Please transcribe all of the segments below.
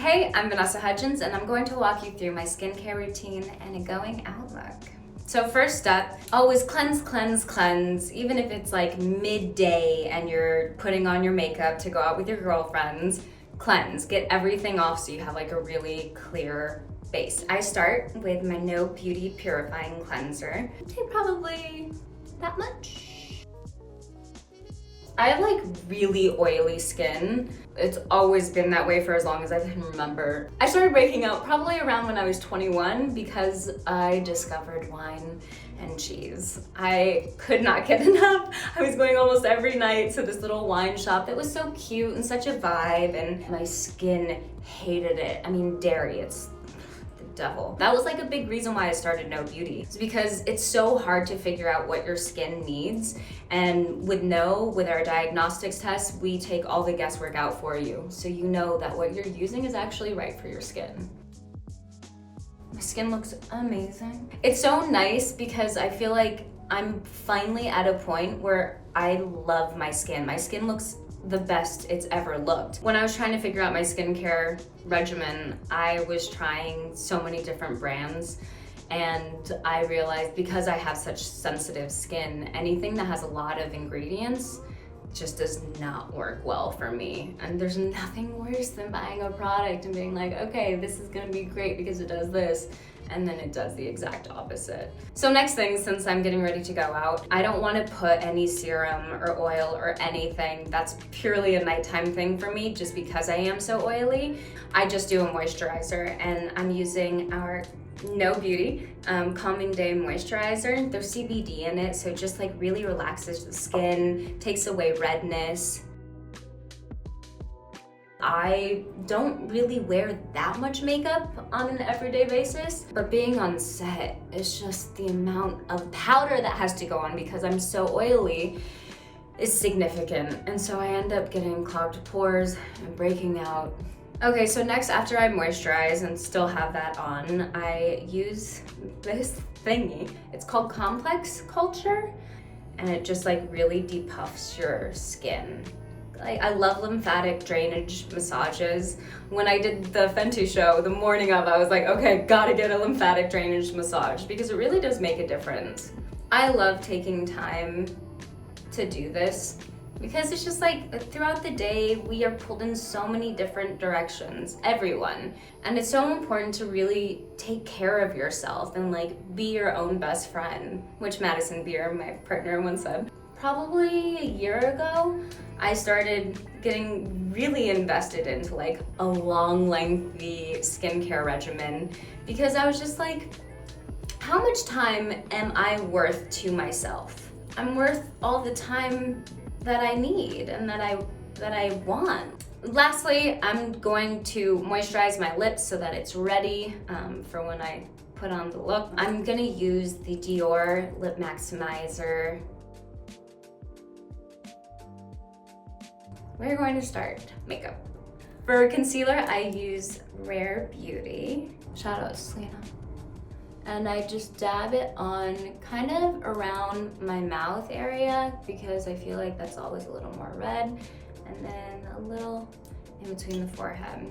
Hey, I'm Vanessa Hudgens, and I'm going to walk you through my skincare routine and a going out look. So first up, always cleanse, cleanse, cleanse. Even if it's like midday and you're putting on your makeup to go out with your girlfriends, cleanse. Get everything off so you have like a really clear base. I start with my No Beauty Purifying Cleanser. Take probably that much. I have like really oily skin. It's always been that way for as long as I can remember. I started breaking out probably around when I was 21 because I discovered wine and cheese. I could not get enough. I was going almost every night to this little wine shop that was so cute and such a vibe, and my skin hated it. I mean, dairy, it's devil. That was like a big reason why I started No Beauty. It's because it's so hard to figure out what your skin needs. And with our diagnostics test, we take all the guesswork out for you. So you know that what you're using is actually right for your skin. My skin looks amazing. It's so nice because I feel like I'm finally at a point where I love my skin. My skin looks the best it's ever looked. When I was trying to figure out my skincare regimen, I was trying so many different brands, and I realized because I have such sensitive skin, anything that has a lot of ingredients just does not work well for me. And there's nothing worse than buying a product and being like, okay, this is gonna be great because it does this, and then it does the exact opposite. So next thing, since I'm getting ready to go out, I don't want to put any serum or oil or anything. That's purely a nighttime thing for me just because I am so oily. I just do a moisturizer, and I'm using our No Beauty Calming Day Moisturizer. There's CBD in it, so it just like really relaxes the skin, takes away redness. I don't really wear that much makeup on an everyday basis, but being on set is just the amount of powder that has to go on because I'm so oily is significant. And so I end up getting clogged pores and breaking out. Okay, so next, after I moisturize and still have that on, I use this thingy. It's called Complex Culture, and it just like really depuffs your skin. I love lymphatic drainage massages. When I did the Fenty show, the morning of, I was like, okay, gotta get a lymphatic drainage massage because it really does make a difference. I love taking time to do this because it's just like throughout the day, we are pulled in so many different directions, everyone. And it's so important to really take care of yourself and like be your own best friend, which Madison Beer, my partner, once said. Probably a year ago, I started getting really invested into like a long, lengthy skincare regimen because I was just like, how much time am I worth to myself? I'm worth all the time that I need and that I want. Lastly, I'm going to moisturize my lips so that it's ready for when I put on the look. I'm gonna use the Dior Lip Maximizer. We're going to start makeup. For concealer, I use Rare Beauty. Shout out to Selena. And I just dab it on kind of around my mouth area because I feel like that's always a little more red. And then a little in between the forehead.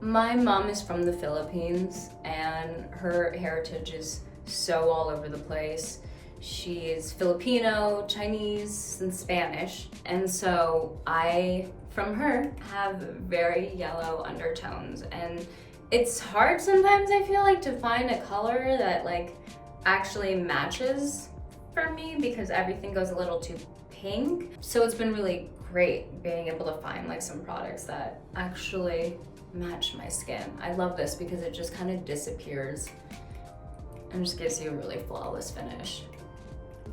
My mom is from the Philippines and her heritage is so all over the place. She's Filipino, Chinese, and Spanish. And so I, from her, have very yellow undertones. And it's hard sometimes, I feel like, to find a color that like actually matches for me because everything goes a little too pink. So it's been really great being able to find like some products that actually match my skin. I love this because it just kind of disappears and just gives you a really flawless finish.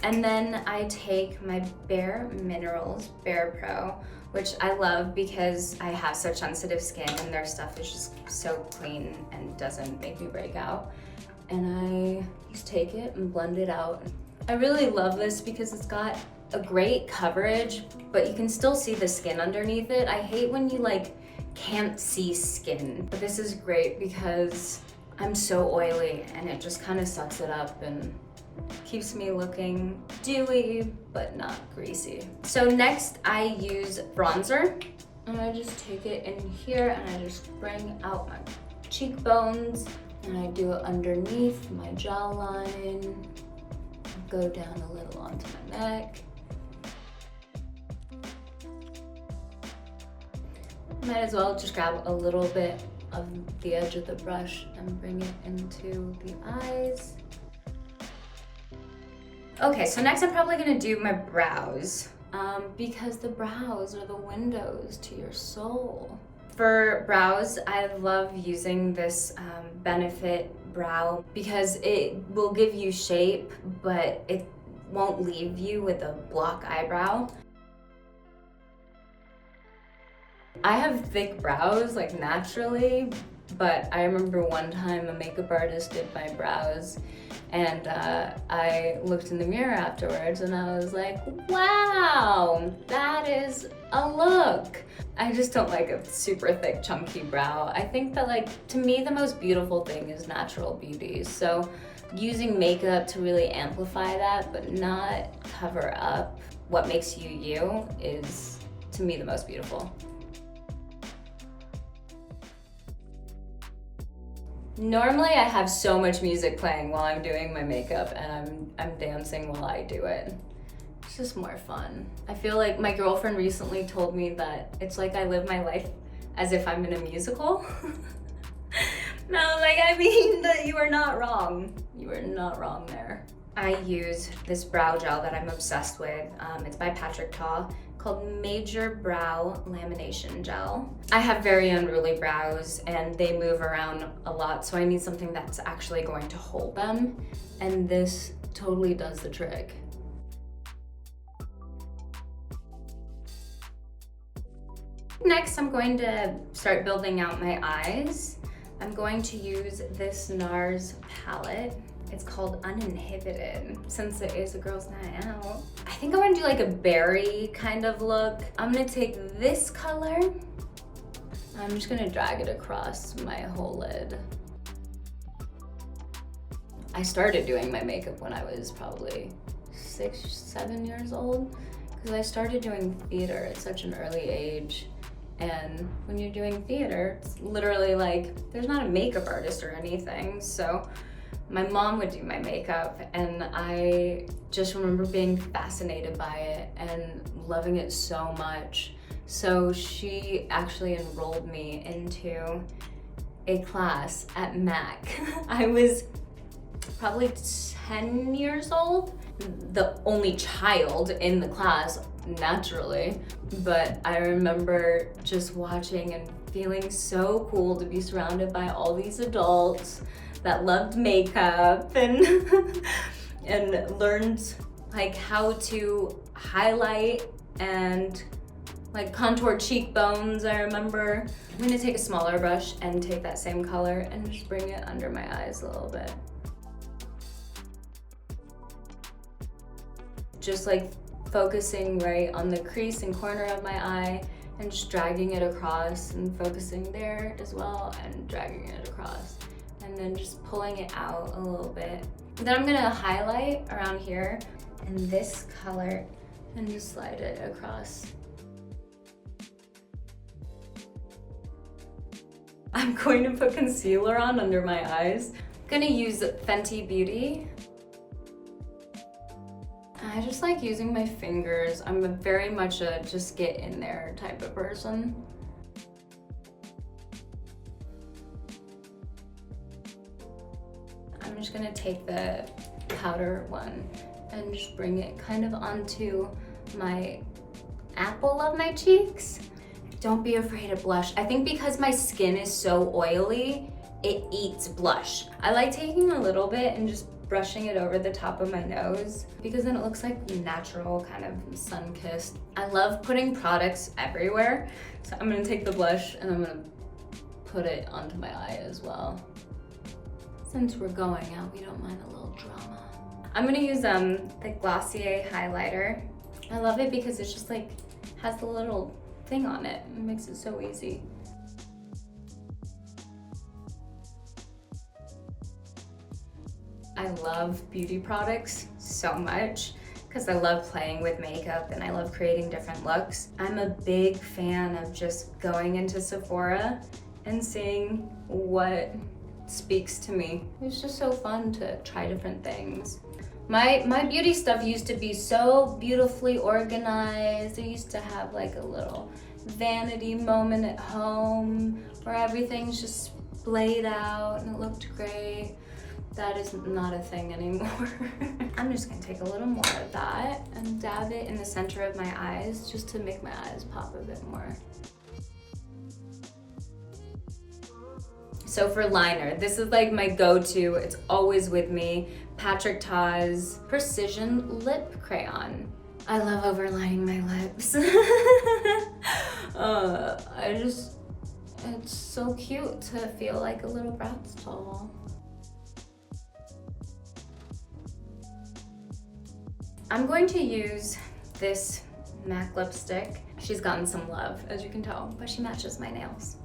And then I take my Bare Minerals Bare Pro, which I love because I have such sensitive skin and their stuff is just so clean and doesn't make me break out. And I just take it and blend it out. I really love this because it's got a great coverage, but you can still see the skin underneath it. I hate when you like can't see skin, but this is great because I'm so oily and it just kind of sucks it up and Keeps me looking dewy, but not greasy. So next I use bronzer, and I just take it in here and I just bring out my cheekbones, and I do it underneath my jawline, go down a little onto my neck. Might as well just grab a little bit of the edge of the brush and bring it into the eyes. Okay, so next I'm probably gonna do my brows, because the brows are the windows to your soul. For brows, I love using this Benefit brow because it will give you shape, but it won't leave you with a block eyebrow. I have thick brows, like naturally, but I remember one time a makeup artist did my brows, and I looked in the mirror afterwards and I was like, wow, that is a look. I just don't like a super thick, chunky brow. I think that, like, to me, the most beautiful thing is natural beauty. So using makeup to really amplify that, but not cover up what makes you you, is, to me, the most beautiful. Normally I have so much music playing while I'm doing my makeup, and I'm dancing while I do it. It's just more fun. I feel like my girlfriend recently told me that it's like I live my life as if I'm in a musical. And I was like, I mean, that you are not wrong. You are not wrong there. I use this brow gel that I'm obsessed with. It's by Patrick Ta, called Major Brow Lamination Gel. I have very unruly brows and they move around a lot, so I need something that's actually going to hold them, and this totally does the trick. Next, I'm going to start building out my eyes. I'm going to use this NARS palette. It's called Uninhibited, since it is a girl's night out. I think I want to do like a berry kind of look. I'm gonna take this color. I'm just gonna drag it across my whole lid. I started doing my makeup when I was probably 6, 7 years old, because I started doing theater at such an early age. And when you're doing theater, it's literally like, there's not a makeup artist or anything, so my mom would do my makeup, and I just remember being fascinated by it and loving it so much. So she actually enrolled me into a class at MAC. I was probably 10 years old, the only child in the class, naturally, but I remember just watching and feeling so cool to be surrounded by all these adults that loved makeup and and learned like how to highlight and like contour cheekbones. I remember. I'm gonna take a smaller brush and take that same color and just bring it under my eyes a little bit. Just like focusing right on the crease and corner of my eye and just dragging it across, and focusing there as well and dragging it across. And then just pulling it out a little bit. Then I'm gonna highlight around here in this color and just slide it across. I'm going to put concealer on under my eyes. I'm gonna use Fenty Beauty. I just like using my fingers. I'm very much a just get in there type of person. I'm just gonna take the powder one and just bring it kind of onto my apple of my cheeks. Don't be afraid of blush. I think because my skin is so oily, it eats blush. I like taking a little bit and just brushing it over the top of my nose, because then it looks like natural, kind of sun-kissed. I love putting products everywhere, so I'm gonna take the blush and I'm gonna put it onto my eye as well. Since we're going out, we don't mind a little drama. I'm gonna use the Glossier highlighter. I love it because it's just like, has the little thing on it. It makes it so easy. I love beauty products so much because I love playing with makeup and I love creating different looks. I'm a big fan of just going into Sephora and seeing what speaks to me. It's just so fun to try different things. My beauty stuff used to be so beautifully organized. I used to have like a little vanity moment at home where everything's just splayed out and it looked great. That is not a thing anymore. I'm just gonna take a little more of that and dab it in the center of my eyes just to make my eyes pop a bit more. So for liner, this is like my go-to. It's always with me. Patrick Ta's Precision Lip Crayon. I love overlining my lips. It's so cute to feel like a little Bratz doll. I'm going to use this MAC lipstick. She's gotten some love, as you can tell, but she matches my nails.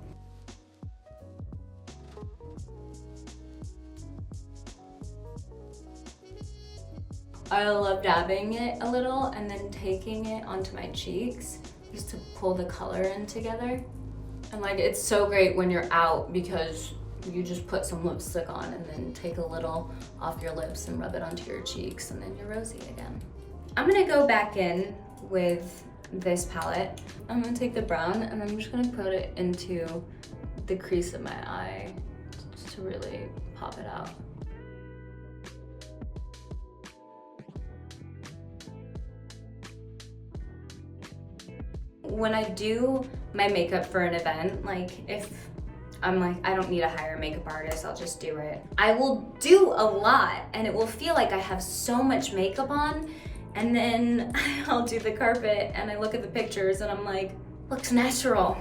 I love dabbing it a little and then taking it onto my cheeks just to pull the color in together. And like, it's so great when you're out because you just put some lipstick on and then take a little off your lips and rub it onto your cheeks and then you're rosy again. I'm gonna go back in with this palette. I'm gonna take the brown and I'm just gonna put it into the crease of my eye just to really pop it out. When I do my makeup for an event, like if I'm like, I don't need to hire a makeup artist, I'll just do it. I will do a lot and it will feel like I have so much makeup on, and then I'll do the carpet and I look at the pictures and I'm like, looks natural.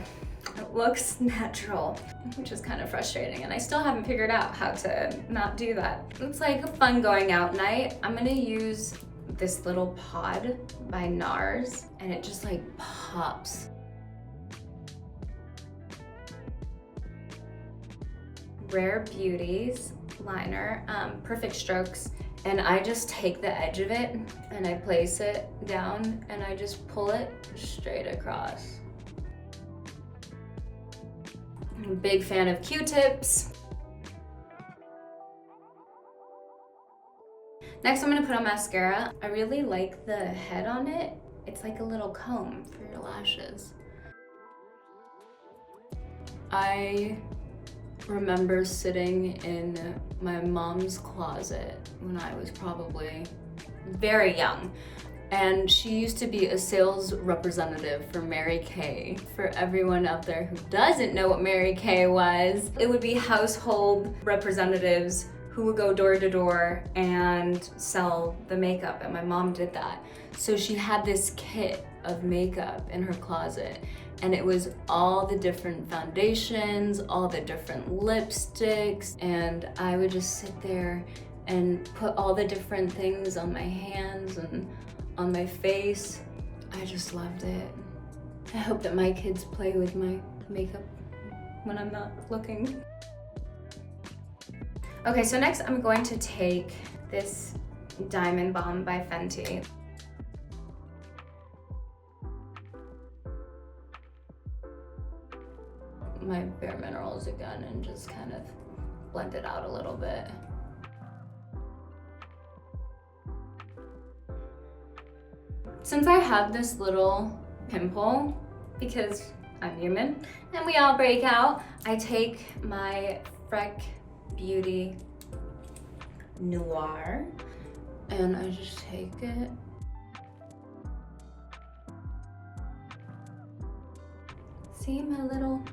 It looks natural, which is kind of frustrating, and I still haven't figured out how to not do that. It's like a fun going out night. I'm gonna use this little pod by NARS and it just like pops. Rare Beauty's liner, Perfect Strokes, and I just take the edge of it and I place it down and I just pull it straight across. I'm a big fan of Q-tips. Next, I'm gonna put on mascara. I really like the head on it. It's like a little comb for your lashes. I remember sitting in my mom's closet when I was probably very young. And she used to be a sales representative for Mary Kay. For everyone out there who doesn't know what Mary Kay was, it would be household representatives who would go door to door and sell the makeup, and my mom did that. So she had this kit of makeup in her closet, and it was all the different foundations, all the different lipsticks, and I would just sit there and put all the different things on my hands and on my face. I just loved it. I hope that my kids play with my makeup when I'm not looking. Okay, so next I'm going to take this Diamond Balm by Fenty. My Bare Minerals again and just kind of blend it out a little bit. Since I have this little pimple, because I'm human and we all break out, I take my Freck Beauty Noir and I just take it. See my little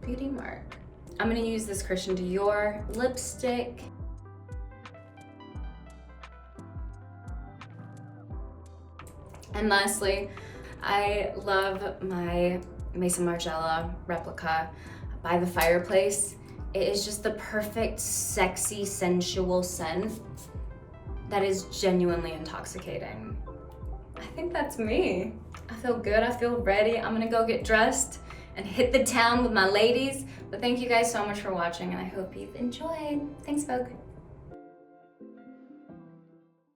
beauty mark. I'm gonna use this Christian Dior lipstick. And lastly, I love my Maison Margiela replica by the fireplace. It is just the perfect, sexy, sensual scent that is genuinely intoxicating. I think that's me. I feel good, I feel ready. I'm gonna go get dressed and hit the town with my ladies. But thank you guys so much for watching and I hope you've enjoyed. Thanks, Vogue.